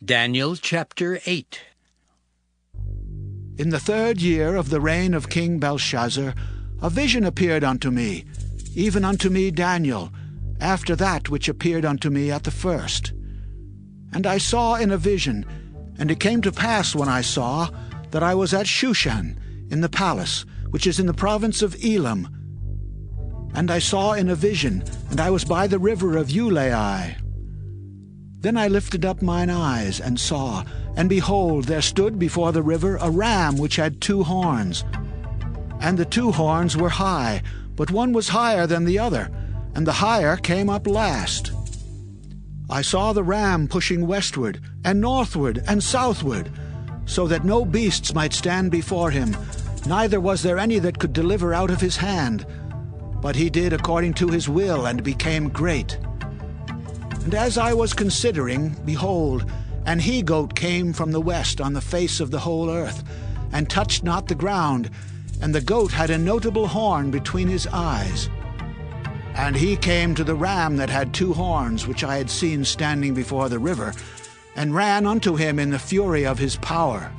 Daniel chapter 8. In the 3rd year of the reign of King Belshazzar, a vision appeared unto me, even unto me Daniel, after that which appeared unto me at the first. And I saw in a vision, and it came to pass when I saw, that I was at Shushan, in the palace, which is in the province of Elam. And I saw in a vision, and I was by the river of Ulai. Then I lifted up mine eyes, and saw, and behold, there stood before the river a ram which had 2 horns. And the 2 horns were high, but one was higher than the other, and the higher came up last. I saw the ram pushing westward, and northward, and southward, so that no beasts might stand before him, neither was there any that could deliver out of his hand. But he did according to his will, and became great. And as I was considering, behold, an he-goat came from the west on the face of the whole earth, and touched not the ground, and the goat had a notable horn between his eyes. And he came to the ram that had 2 horns, which I had seen standing before the river, and ran unto him in the fury of his power.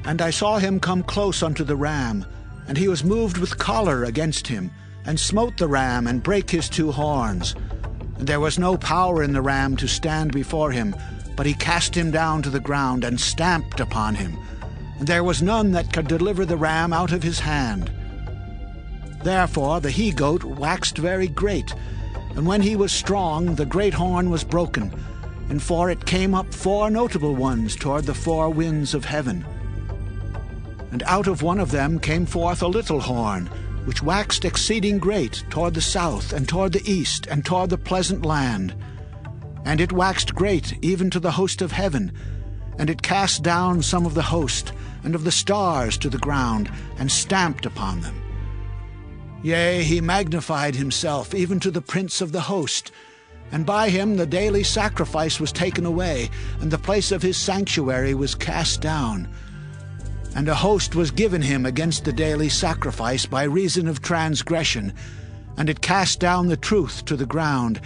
And I saw him come close unto the ram, and he was moved with choler against him, and smote the ram, and brake his 2 horns. And there was no power in the ram to stand before him, but he cast him down to the ground, and stamped upon him. And there was none that could deliver the ram out of his hand. Therefore the he-goat waxed very great, and when he was strong, the great horn was broken, and for it came up 4 notable ones toward the 4 winds of heaven. And out of one of them came forth a little horn, which waxed exceeding great toward the south, and toward the east, and toward the pleasant land. And it waxed great even to the host of heaven, and it cast down some of the host, and of the stars to the ground, and stamped upon them. Yea, he magnified himself even to the prince of the host, and by him the daily sacrifice was taken away, and the place of his sanctuary was cast down. And a host was given him against the daily sacrifice by reason of transgression, and it cast down the truth to the ground,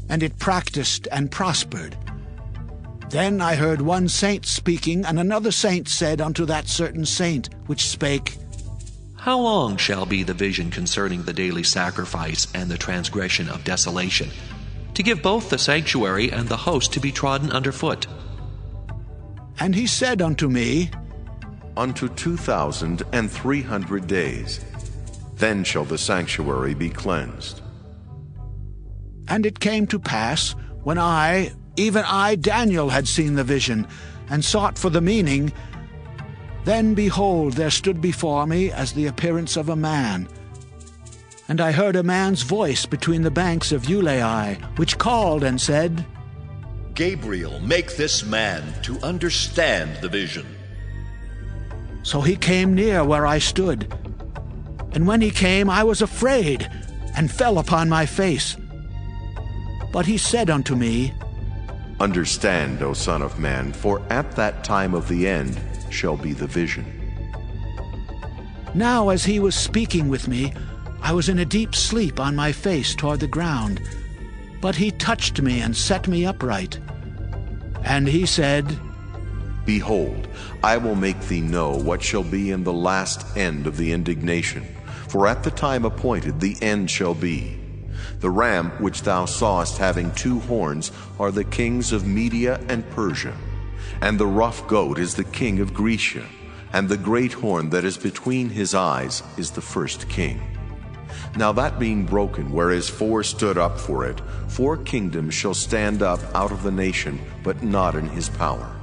and it practiced and prospered. Then I heard one saint speaking, and another saint said unto that certain saint which spake, How long shall be the vision concerning the daily sacrifice and the transgression of desolation, to give both the sanctuary and the host to be trodden under foot? And he said unto me, Unto 2,300 days. Then shall the sanctuary be cleansed. And it came to pass, when I, even I, Daniel, had seen the vision, and sought for the meaning, then, behold, there stood before me as the appearance of a man. And I heard a man's voice between the banks of Ulai, which called and said, Gabriel, make this man to understand the vision. So he came near where I stood. And when he came, I was afraid, and fell upon my face. But he said unto me, Understand, O Son of Man, for at that time of the end shall be the vision. Now as he was speaking with me, I was in a deep sleep on my face toward the ground. But he touched me and set me upright. And he said, Behold, I will make thee know what shall be in the last end of the indignation, for at the time appointed the end shall be. The ram which thou sawest having 2 horns are the kings of Media and Persia, and the rough goat is the king of Grecia, and the great horn that is between his eyes is the first king. Now that being broken, whereas 4 stood up for it, 4 kingdoms shall stand up out of the nation, but not in his power.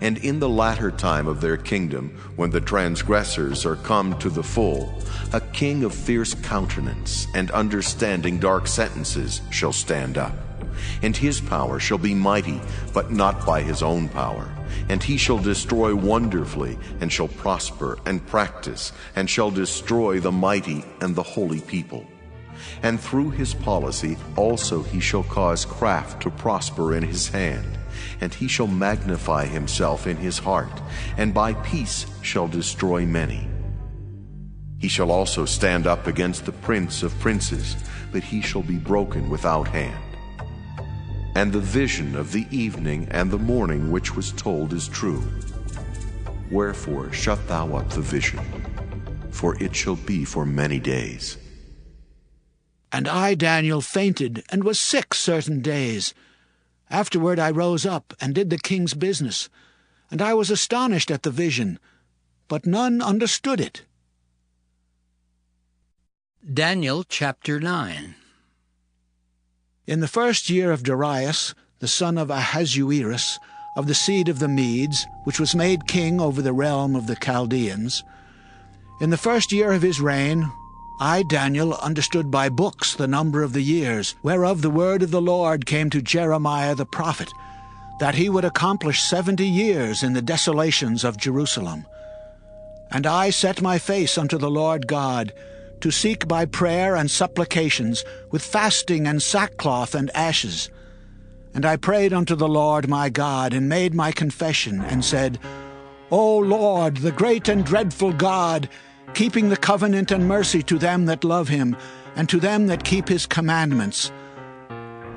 And in the latter time of their kingdom, when the transgressors are come to the full, a king of fierce countenance and understanding dark sentences shall stand up. And his power shall be mighty, but not by his own power. And he shall destroy wonderfully, and shall prosper and practice, and shall destroy the mighty and the holy people. And through his policy also he shall cause craft to prosper in his hand. And he shall magnify himself in his heart, and by peace shall destroy many. He shall also stand up against the prince of princes, but he shall be broken without hand. and the vision of the evening and the morning which was told is true. Wherefore shut thou up the vision, for it shall be for many days. And I, Daniel, fainted and was sick certain days. Afterward I rose up and did the king's business, and I was astonished at the vision, but none understood it. Daniel chapter 9. In the first year of Darius, the son of Ahasuerus, of the seed of the Medes, which was made king over the realm of the Chaldeans, in the first year of his reign, I, Daniel, understood by books the number of the years, whereof the word of the Lord came to Jeremiah the prophet, that he would accomplish 70 years in the desolations of Jerusalem. And I set my face unto the Lord God, to seek by prayer and supplications, with fasting and sackcloth and ashes. And I prayed unto the Lord my God, and made my confession, and said, O Lord, the great and dreadful God, keeping the covenant and mercy to them that love him, and to them that keep his commandments.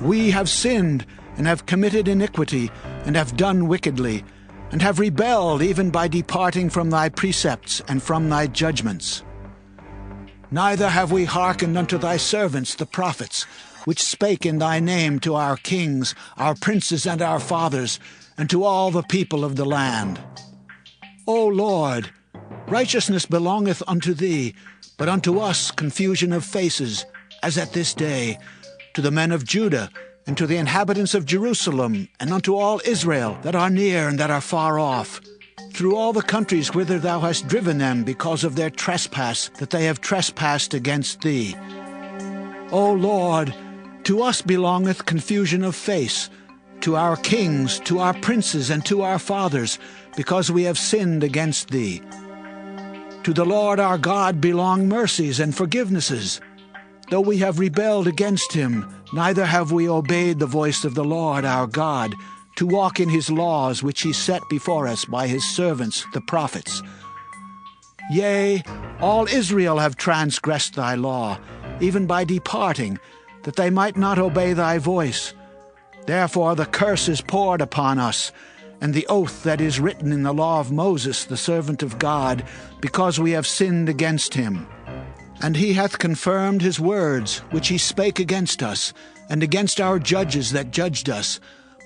We have sinned, and have committed iniquity, and have done wickedly, and have rebelled even by departing from thy precepts and from thy judgments. Neither have we hearkened unto thy servants the prophets, which spake in thy name to our kings, our princes, and our fathers, and to all the people of the land. O Lord, righteousness belongeth unto thee, but unto us confusion of faces, as at this day, to the men of Judah, and to the inhabitants of Jerusalem, and unto all Israel that are near and that are far off, through all the countries whither thou hast driven them because of their trespass, that they have trespassed against thee. O Lord, to us belongeth confusion of face, to our kings, to our princes, and to our fathers, because we have sinned against thee. To the Lord our God belong mercies and forgivenesses. Though we have rebelled against him, neither have we obeyed the voice of the Lord our God, to walk in his laws which he set before us by his servants the prophets. Yea, all Israel have transgressed thy law, even by departing, that they might not obey thy voice. Therefore the curse is poured upon us, and the oath that is written in the law of Moses the servant of God, because we have sinned against him. And he hath confirmed his words, which he spake against us, and against our judges that judged us,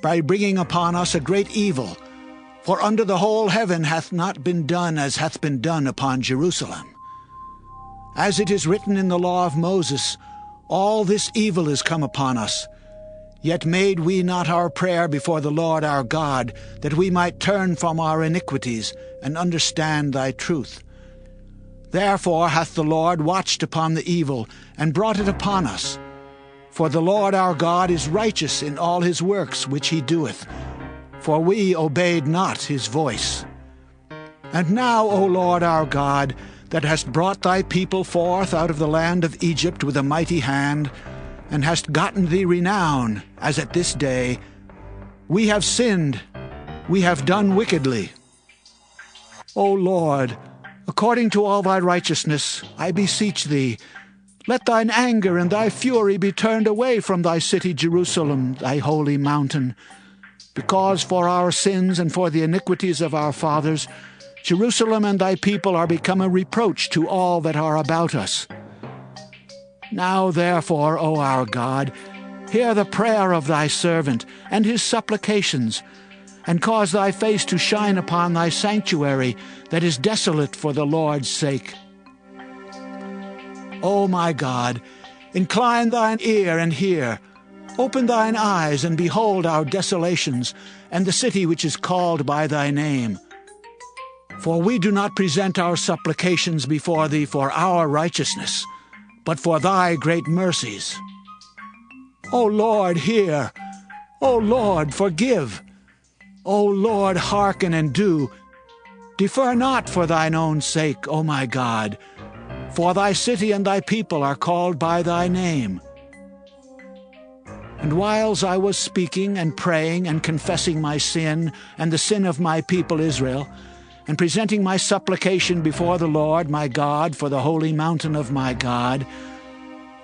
by bringing upon us a great evil. For under the whole heaven hath not been done as hath been done upon Jerusalem. As it is written in the law of Moses, all this evil is come upon us. Yet made we not our prayer before the Lord our God, that we might turn from our iniquities, and understand thy truth. Therefore hath the Lord watched upon the evil, and brought it upon us. For the Lord our God is righteous in all his works which he doeth, for we obeyed not his voice. And now, O Lord our God, that hast brought thy people forth out of the land of Egypt with a mighty hand, and hast gotten thee renown, as at this day, we have sinned, we have done wickedly. O Lord, according to all thy righteousness, I beseech thee, let thine anger and thy fury be turned away from thy city Jerusalem, thy holy mountain. Because for our sins and for the iniquities of our fathers, Jerusalem and thy people are become a reproach to all that are about us. Now therefore, O our God, hear the prayer of thy servant and his supplications, and cause thy face to shine upon thy sanctuary that is desolate for the Lord's sake. O my God, incline thine ear and hear. Open thine eyes and behold our desolations, and the city which is called by thy name. For we do not present our supplications before thee for our righteousness, but for thy great mercies. O Lord, hear. O Lord, forgive. O Lord, hearken and do. Defer not for thine own sake, O my God, for thy city and thy people are called by thy name. And whiles I was speaking and praying and confessing my sin and the sin of my people Israel, and presenting my supplication before the Lord my God for the holy mountain of my God,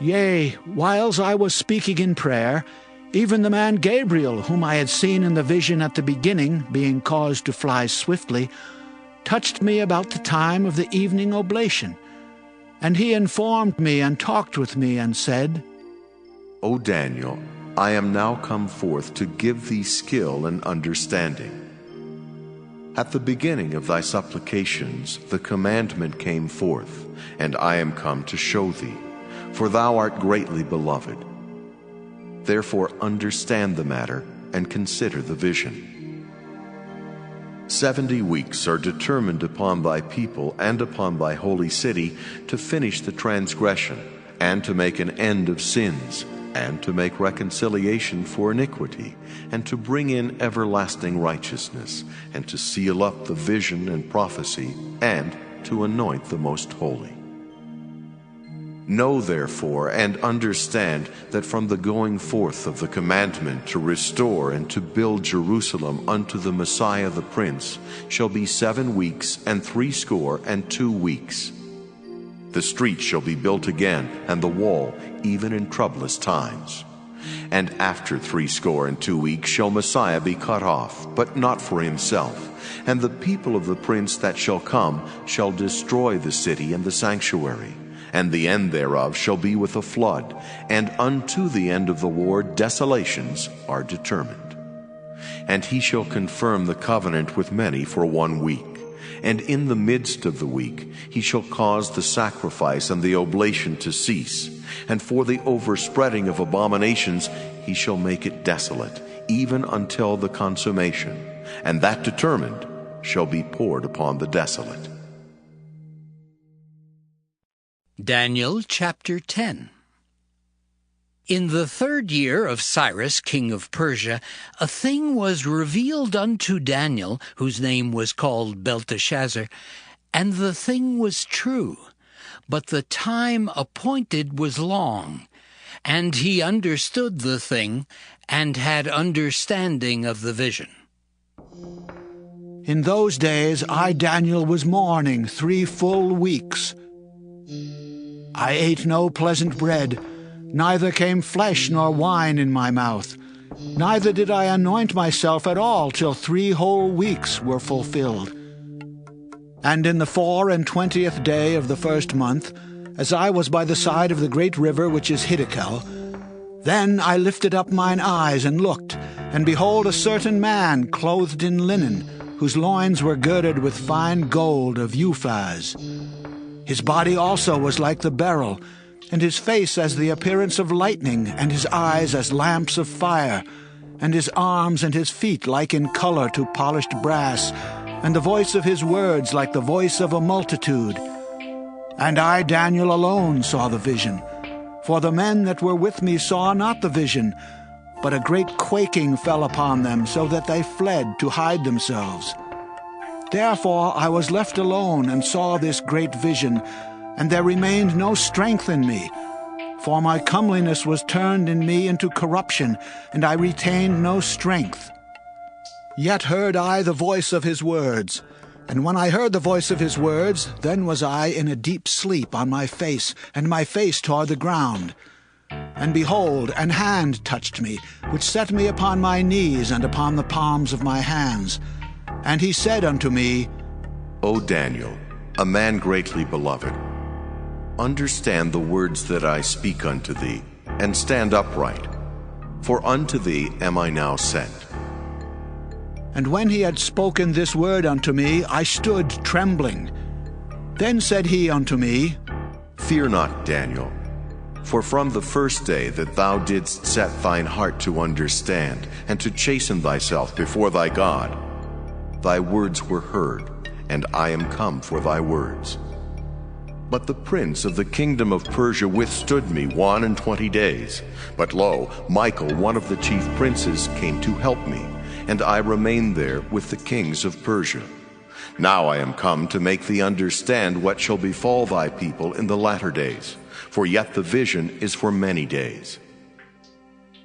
yea, whiles I was speaking in prayer, Even the man Gabriel, whom I had seen in the vision at the beginning, being caused to fly swiftly, touched me about the time of the evening oblation. And he informed me and talked with me and said, O Daniel, I am now come forth to give thee skill and understanding. At the beginning of thy supplications the commandment came forth, and I am come to show thee, for thou art greatly beloved. Therefore understand the matter and consider the vision. 70 weeks are determined upon thy people and upon thy holy city to finish the transgression, and to make an end of sins, and to make reconciliation for iniquity, and to bring in everlasting righteousness, and to seal up the vision and prophecy, and to anoint the most holy. Know therefore and understand that from the going forth of the commandment to restore and to build Jerusalem unto the Messiah the Prince shall be 7 weeks and 62 weeks. The street shall be built again, and the wall, even in troublous times. And after 62 weeks shall Messiah be cut off, but not for himself. And the people of the prince that shall come shall destroy the city and the sanctuary. And the end thereof shall be with a flood, and unto the end of the war desolations are determined. And he shall confirm the covenant with many for 1 week. And in the midst of the week he shall cause the sacrifice and the oblation to cease. And for the overspreading of abominations he shall make it desolate, even until the consummation. And that determined shall be poured upon the desolate. Daniel chapter 10. In the 3rd year of Cyrus, king of Persia, a thing was revealed unto Daniel, whose name was called Belteshazzar, and the thing was true, but the time appointed was long, and he understood the thing, and had understanding of the vision. In those days I, Daniel, was mourning 3 full weeks. I ate no pleasant bread, neither came flesh nor wine in my mouth, neither did I anoint myself at all till 3 whole weeks were fulfilled. And in the 24th day of the 1st month, as I was by the side of the great river which is Hiddekel, then I lifted up mine eyes and looked, and behold, a certain man clothed in linen, whose loins were girded with fine gold of Uphaz. His body also was like the beryl, and his face as the appearance of lightning, and his eyes as lamps of fire, and his arms and his feet like in color to polished brass, and the voice of his words like the voice of a multitude. And I, Daniel, alone saw the vision, for the men that were with me saw not the vision, but a great quaking fell upon them, so that they fled to hide themselves. Therefore I was left alone and saw this great vision, and there remained no strength in me. For my comeliness was turned in me into corruption, and I retained no strength. Yet heard I the voice of his words, and when I heard the voice of his words, then was I in a deep sleep on my face, and my face toward the ground. And behold, an hand touched me, which set me upon my knees and upon the palms of my hands. And he said unto me, O Daniel, a man greatly beloved, understand the words that I speak unto thee, and stand upright, for unto thee am I now sent. And when he had spoken this word unto me, I stood trembling. Then said he unto me, Fear not, Daniel, for from the first day that thou didst set thine heart to understand, and to chasten thyself before thy God, thy words were heard, and I am come for thy words. But the prince of the kingdom of Persia withstood me 21 days. But lo, Michael, one of the chief princes, came to help me, and I remained there with the kings of Persia. Now I am come to make thee understand what shall befall thy people in the latter days, for yet the vision is for many days.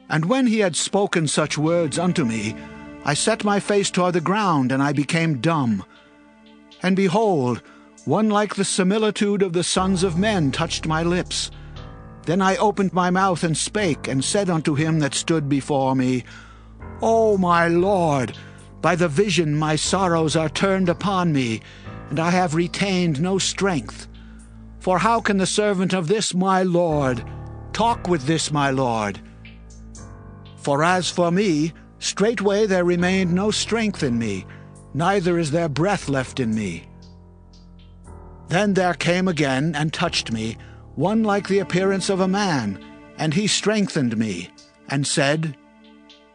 And when he had spoken such words unto me, I set my face toward the ground, and I became dumb. And behold, one like the similitude of the sons of men touched my lips. Then I opened my mouth and spake, and said unto him that stood before me, O my Lord, by the vision my sorrows are turned upon me, and I have retained no strength. For how can the servant of this my Lord talk with this my Lord? For as for me, straightway there remained no strength in me, neither is there breath left in me. Then there came again and touched me one like the appearance of a man, and he strengthened me, and said,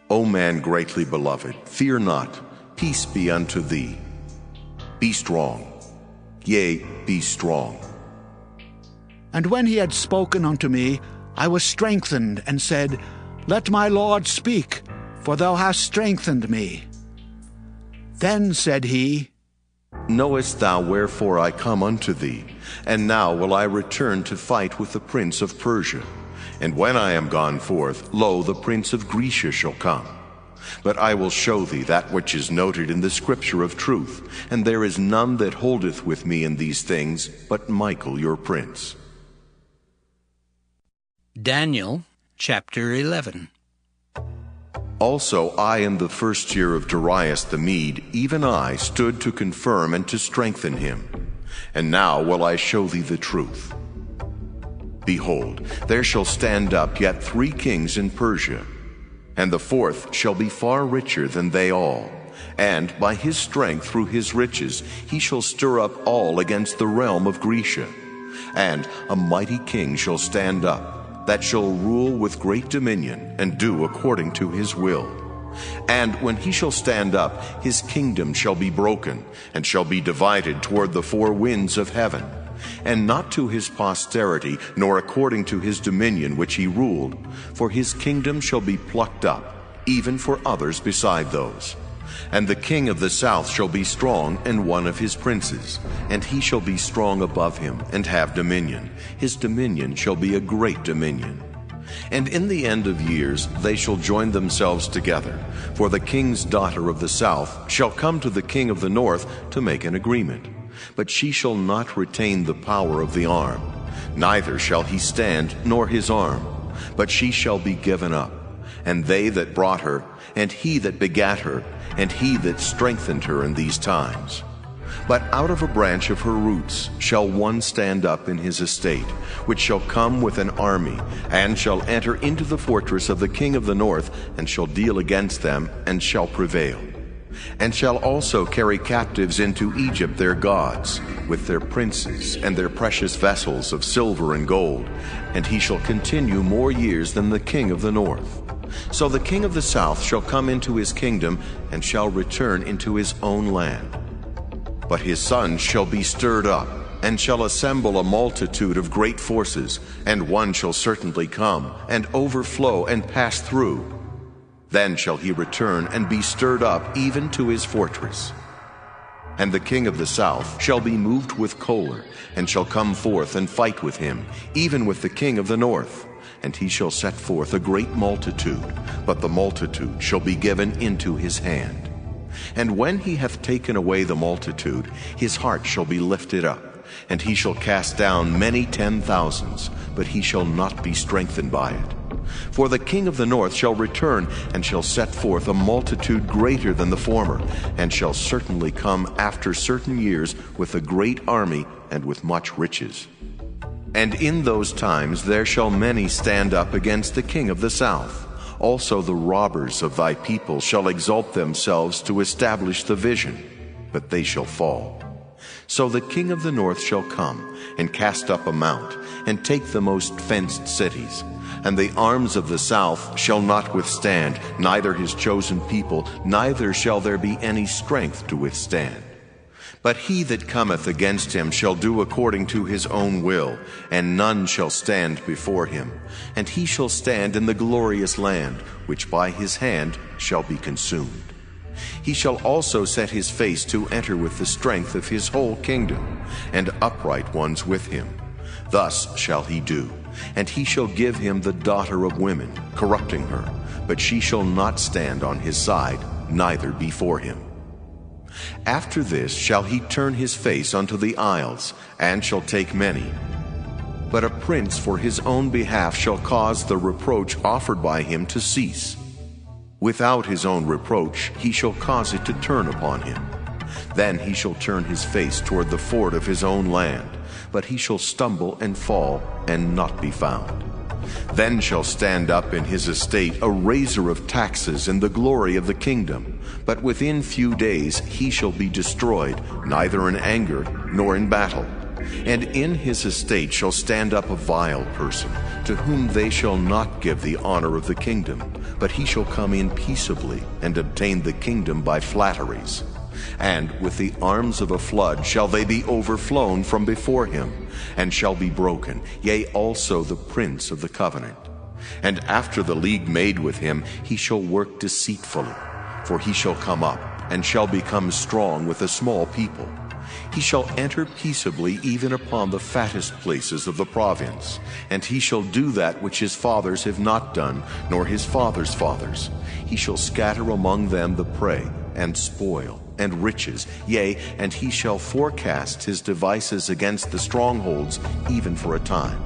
O man greatly beloved, fear not, peace be unto thee. Be strong, yea, be strong. And when he had spoken unto me, I was strengthened, and said, Let my Lord speak, for thou hast strengthened me. Then said he, Knowest thou wherefore I come unto thee? And now will I return to fight with the prince of Persia. And when I am gone forth, lo, the prince of Grecia shall come. But I will show thee that which is noted in the scripture of truth, and there is none that holdeth with me in these things, but Michael your prince. Daniel chapter 11. Also I in the first year of Darius the Mede, even I, stood to confirm and to strengthen him. And now will I show thee the truth. Behold, there shall stand up yet 3 kings in Persia, and the 4th shall be far richer than they all. And by his strength through his riches he shall stir up all against the realm of Grecia. And a mighty king shall stand up, that shall rule with great dominion, and do according to his will. And when he shall stand up, his kingdom shall be broken, and shall be divided toward the 4 winds of heaven, and not to his posterity, nor according to his dominion which he ruled, for his kingdom shall be plucked up, even for others beside those. And the king of the south shall be strong, and one of his princes, and he shall be strong above him, and have dominion. His dominion shall be a great dominion. And in the end of years they shall join themselves together, for the king's daughter of the south shall come to the king of the north to make an agreement. But she shall not retain the power of the arm, neither shall he stand nor his arm, but she shall be given up. And they that brought her, and he that begat her, and he that strengthened her in these times. But out of a branch of her roots shall one stand up in his estate, which shall come with an army, and shall enter into the fortress of the king of the north, and shall deal against them, and shall prevail. And shall also carry captives into Egypt their gods, with their princes, and their precious vessels of silver and gold, and he shall continue more years than the king of the north. So the king of the south shall come into his kingdom, and shall return into his own land. But his sons shall be stirred up, and shall assemble a multitude of great forces, and one shall certainly come, and overflow, and pass through. Then shall he return, and be stirred up even to his fortress. And the king of the south shall be moved with choler, and shall come forth and fight with him, even with the king of the north. And he shall set forth a great multitude, but the multitude shall be given into his hand. And when he hath taken away the multitude, his heart shall be lifted up, and he shall cast down many 10,000s, but he shall not be strengthened by it. For the king of the north shall return, and shall set forth a multitude greater than the former, and shall certainly come after certain years with a great army and with much riches. And in those times there shall many stand up against the king of the south. Also the robbers of thy people shall exalt themselves to establish the vision, but they shall fall. So the king of the north shall come, and cast up a mount, and take the most fenced cities. And the arms of the south shall not withstand, neither his chosen people, neither shall there be any strength to withstand. But he that cometh against him shall do according to his own will, and none shall stand before him. And he shall stand in the glorious land, which by his hand shall be consumed. He shall also set his face to enter with the strength of his whole kingdom, and upright ones with him. Thus shall he do. And he shall give him the daughter of women, corrupting her, but she shall not stand on his side, neither before him. After this shall he turn his face unto the isles, and shall take many. But a prince for his own behalf shall cause the reproach offered by him to cease. Without his own reproach he shall cause it to turn upon him. Then he shall turn his face toward the ford of his own land, but he shall stumble and fall and not be found. Then shall stand up in his estate a raiser of taxes in the glory of the kingdom, but within few days he shall be destroyed, neither in anger nor in battle. And in his estate shall stand up a vile person, to whom they shall not give the honor of the kingdom, but he shall come in peaceably, and obtain the kingdom by flatteries. And with the arms of a flood shall they be overflown from before him, and shall be broken, yea, also the prince of the covenant. And after the league made with him, he shall work deceitfully, for he shall come up, and shall become strong with a small people. He shall enter peaceably even upon the fattest places of the province, and he shall do that which his fathers have not done, nor his fathers' fathers. He shall scatter among them the prey, and spoil, and riches, yea, and he shall forecast his devices against the strongholds, even for a time.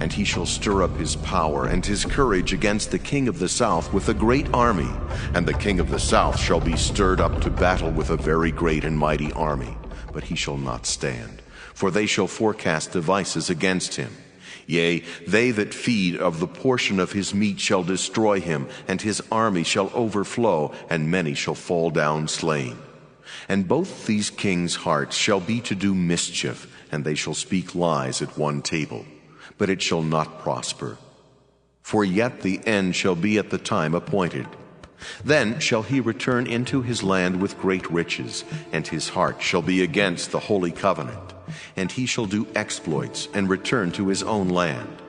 And he shall stir up his power and his courage against the king of the south with a great army, and the king of the south shall be stirred up to battle with a very great and mighty army. But he shall not stand, for they shall forecast devices against him. Yea, they that feed of the portion of his meat shall destroy him, and his army shall overflow, and many shall fall down slain. And both these kings' hearts shall be to do mischief, and they shall speak lies at one table, but it shall not prosper. For yet the end shall be at the time appointed. Then shall he return into his land with great riches, and his heart shall be against the holy covenant, and he shall do exploits and return to his own land.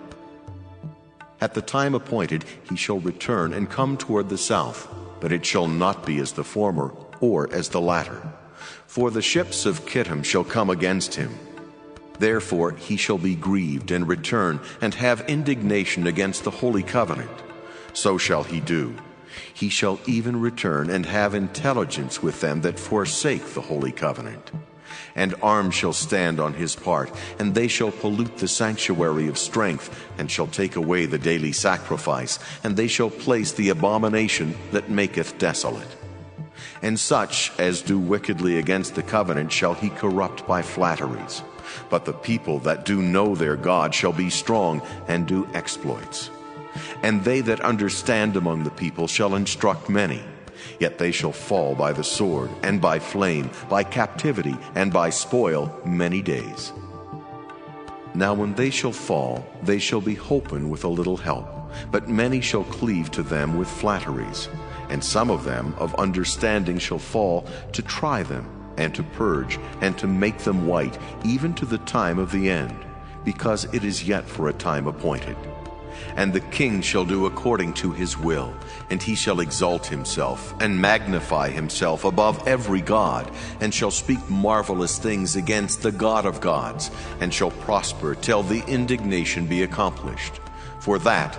At the time appointed he shall return and come toward the south, but it shall not be as the former or as the latter. For the ships of Kittim shall come against him. Therefore he shall be grieved and return, and have indignation against the holy covenant. So shall he do. He shall even return and have intelligence with them that forsake the holy covenant. And arms shall stand on his part, and they shall pollute the sanctuary of strength, and shall take away the daily sacrifice, and they shall place the abomination that maketh desolate. And such as do wickedly against the covenant shall he corrupt by flatteries. But the people that do know their God shall be strong, and do exploits. And they that understand among the people shall instruct many. Yet they shall fall by the sword, and by flame, by captivity, and by spoil many days. Now when they shall fall, they shall be holpen with a little help, but many shall cleave to them with flatteries. And some of them of understanding shall fall, to try them, and to purge, and to make them white, even to the time of the end, because it is yet for a time appointed. And the king shall do according to his will, and he shall exalt himself, and magnify himself above every god, and shall speak marvelous things against the God of gods, and shall prosper till the indignation be accomplished. For that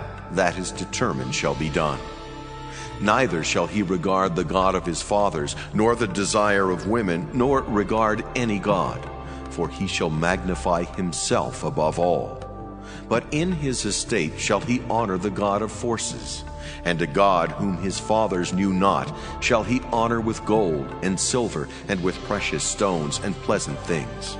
is determined shall be done. Neither shall he regard the God of his fathers, nor the desire of women, nor regard any god, for he shall magnify himself above all. But in his estate shall he honor the God of forces, and a God whom his fathers knew not shall he honor with gold and silver, and with precious stones and pleasant things.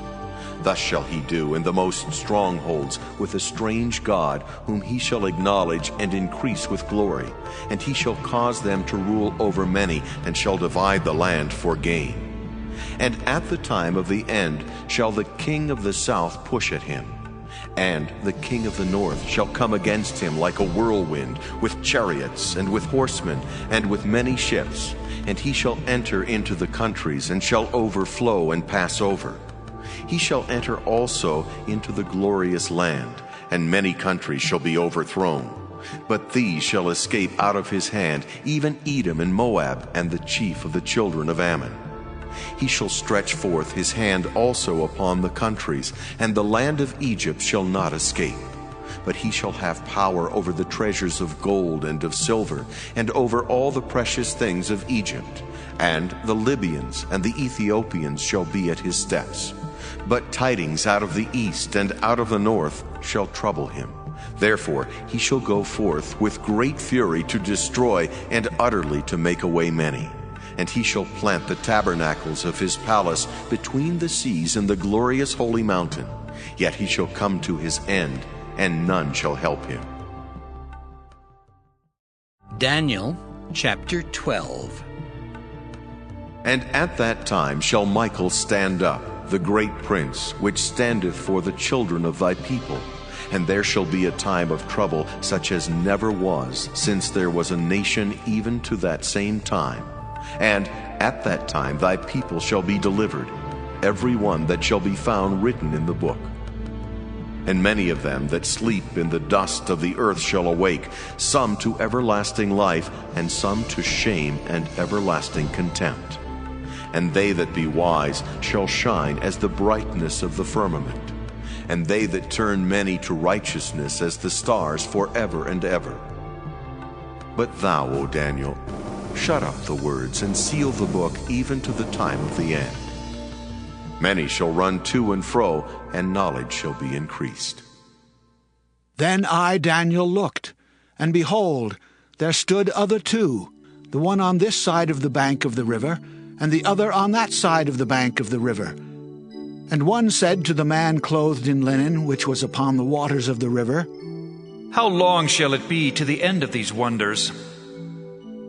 Thus shall he do in the most strongholds with a strange God, whom he shall acknowledge and increase with glory, and he shall cause them to rule over many, and shall divide the land for gain. And at the time of the end shall the king of the south push at him, and the king of the north shall come against him like a whirlwind, with chariots, and with horsemen, and with many ships. And he shall enter into the countries, and shall overflow and pass over. He shall enter also into the glorious land, and many countries shall be overthrown. But these shall escape out of his hand, even Edom and Moab, and the chief of the children of Ammon. He shall stretch forth his hand also upon the countries, and the land of Egypt shall not escape. But he shall have power over the treasures of gold and of silver, and over all the precious things of Egypt. And the Libyans and the Ethiopians shall be at his steps. But tidings out of the east and out of the north shall trouble him. Therefore he shall go forth with great fury to destroy and utterly to make away many. And he shall plant the tabernacles of his palace between the seas and the glorious holy mountain. Yet he shall come to his end, and none shall help him. Daniel chapter 12. And at that time shall Michael stand up, the great prince, which standeth for the children of thy people. And there shall be a time of trouble such as never was, since there was a nation even to that same time. And at that time thy people shall be delivered, every one that shall be found written in the book. And many of them that sleep in the dust of the earth shall awake, some to everlasting life, and some to shame and everlasting contempt. And they that be wise shall shine as the brightness of the firmament, and they that turn many to righteousness as the stars forever and ever. But thou, O Daniel, shut up the words and seal the book even to the time of the end. Many shall run to and fro, and knowledge shall be increased. Then I, Daniel, looked, and behold, there stood other two, the one on this side of the bank of the river, and the other on that side of the bank of the river. And one said to the man clothed in linen, which was upon the waters of the river, How long shall it be to the end of these wonders?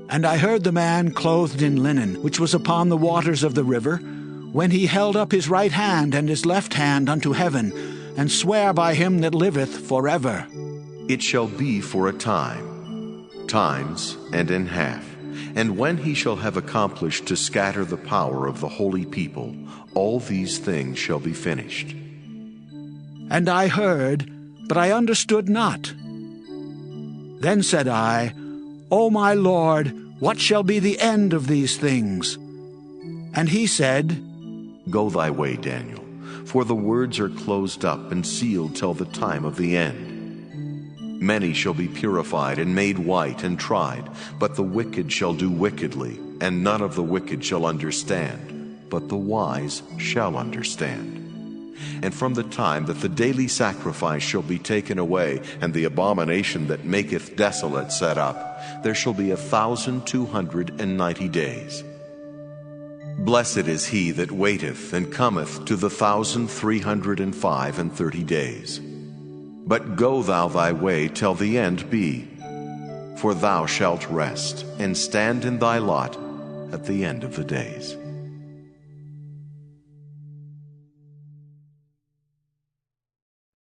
And I heard the man clothed in linen, which was upon the waters of the river, when he held up his right hand and his left hand unto heaven, and sware by him that liveth forever. It shall be for a time, times and in half. And when he shall have accomplished to scatter the power of the holy people, all these things shall be finished. And I heard, but I understood not. Then said I, O my Lord, what shall be the end of these things? And he said, Go thy way, Daniel, for the words are closed up and sealed till the time of the end. Many shall be purified and made white and tried, but the wicked shall do wickedly, and none of the wicked shall understand, but the wise shall understand. And from the time that the daily sacrifice shall be taken away, and the abomination that maketh desolate set up, there shall be 1,290 days. Blessed is he that waiteth and cometh to the 1,330 days. But go thou thy way till the end be, for thou shalt rest, and stand in thy lot at the end of the days.